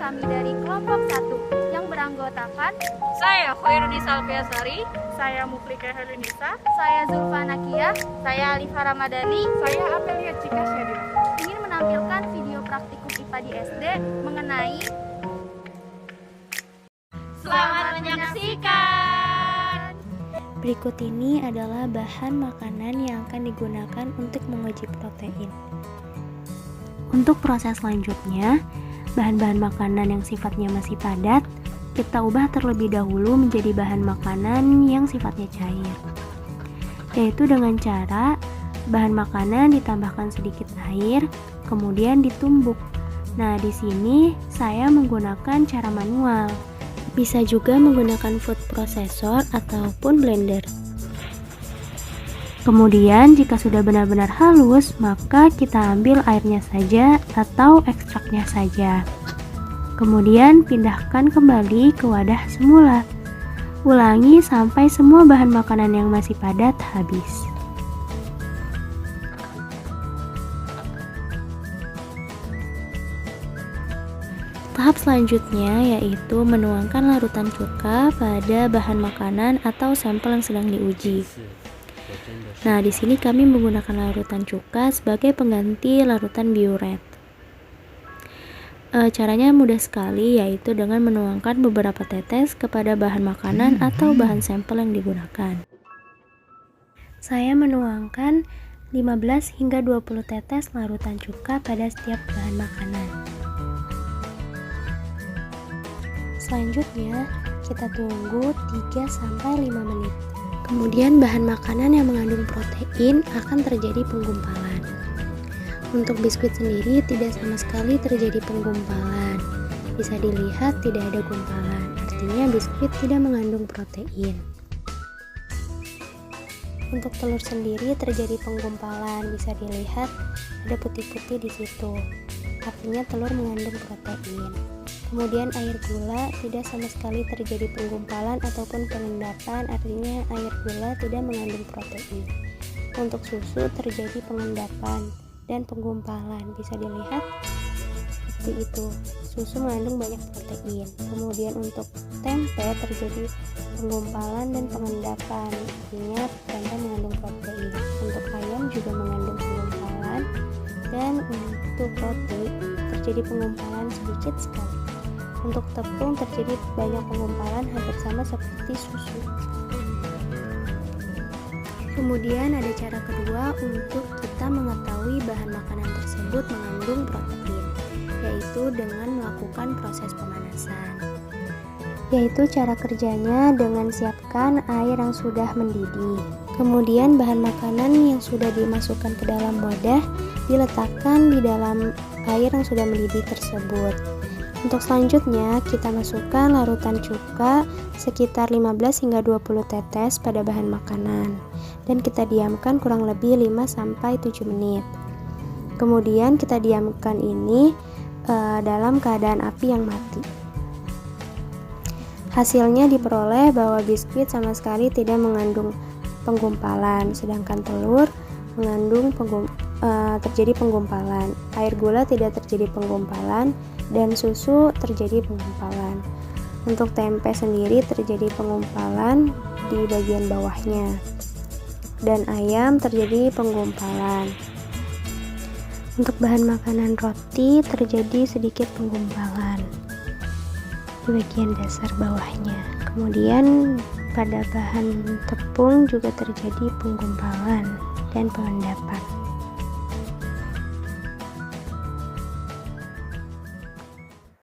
kami dari kelompok 1 yang beranggotakan Saya Khairunisa Alfiasari, saya Muflika Helinisa, saya Zulfa Nakia, saya Alifa Ramadhani, saya Amelia Cika Syadira. ingin menampilkan video praktikum IPA di SD mengenai selamat menyaksikan. Berikut ini adalah bahan makanan yang akan digunakan untuk menguji protein. Untuk proses selanjutnya, bahan-bahan makanan yang sifatnya masih padat, kita ubah terlebih dahulu menjadi bahan makanan yang sifatnya cair. Yaitu dengan cara bahan makanan ditambahkan sedikit air, kemudian ditumbuk. Nah, di sini saya menggunakan cara manual. Bisa juga menggunakan food processor ataupun blender. Kemudian jika sudah benar-benar halus, maka kita ambil airnya saja atau ekstraknya saja. Kemudian pindahkan kembali ke wadah semula. Ulangi sampai semua bahan makanan yang masih padat habis. Tahap selanjutnya yaitu menuangkan larutan cuka pada bahan makanan atau sampel yang sedang diuji. Nah, di sini kami menggunakan larutan cuka sebagai pengganti larutan biuret. Caranya mudah sekali, yaitu dengan menuangkan beberapa tetes kepada bahan makanan atau bahan sampel yang digunakan. Saya menuangkan 15 hingga 20 tetes larutan cuka pada setiap bahan makanan. Selanjutnya, kita tunggu 3-5 menit. Kemudian bahan makanan yang mengandung protein akan terjadi penggumpalan. Untuk biskuit sendiri tidak sama sekali terjadi penggumpalan. Bisa dilihat tidak ada gumpalan, artinya biskuit tidak mengandung protein. Untuk telur sendiri terjadi penggumpalan, bisa dilihat ada putih-putih di situ. Artinya telur mengandung protein. Kemudian air gula tidak sama sekali terjadi penggumpalan ataupun pengendapan, artinya air gula tidak mengandung protein. Untuk susu terjadi pengendapan dan penggumpalan, bisa dilihat seperti itu. Susu mengandung banyak protein. Kemudian untuk tempe terjadi penggumpalan dan pengendapan, artinya tempe mengandung protein. Untuk ayam juga mengandung penggumpalan, dan untuk roti terjadi penggumpalan sedikit sekali. Untuk tepung terjadi banyak penggumpalan hampir sama seperti susu. Kemudian ada cara kedua untuk kita mengetahui bahan makanan tersebut mengandung protein, yaitu dengan melakukan proses pemanasan. Yaitu cara kerjanya dengan siapkan air yang sudah mendidih. Kemudian bahan makanan yang sudah dimasukkan ke dalam wadah diletakkan di dalam air yang sudah mendidih tersebut. Untuk selanjutnya, kita masukkan larutan cuka sekitar 15 hingga 20 tetes pada bahan makanan dan kita diamkan kurang lebih 5-7 menit. Kemudian kita diamkan ini dalam keadaan api yang mati. Hasilnya diperoleh bahwa biskuit sama sekali tidak mengandung penggumpalan, sedangkan telur mengandung terjadi penggumpalan. Air gula tidak terjadi penggumpalan dan susu terjadi penggumpalan. Untuk tempe sendiri terjadi penggumpalan di bagian bawahnya. Dan ayam terjadi penggumpalan. Untuk bahan makanan roti terjadi sedikit penggumpalan di bagian dasar bawahnya. Kemudian pada bahan tepung juga terjadi penggumpalan dan pengendapan.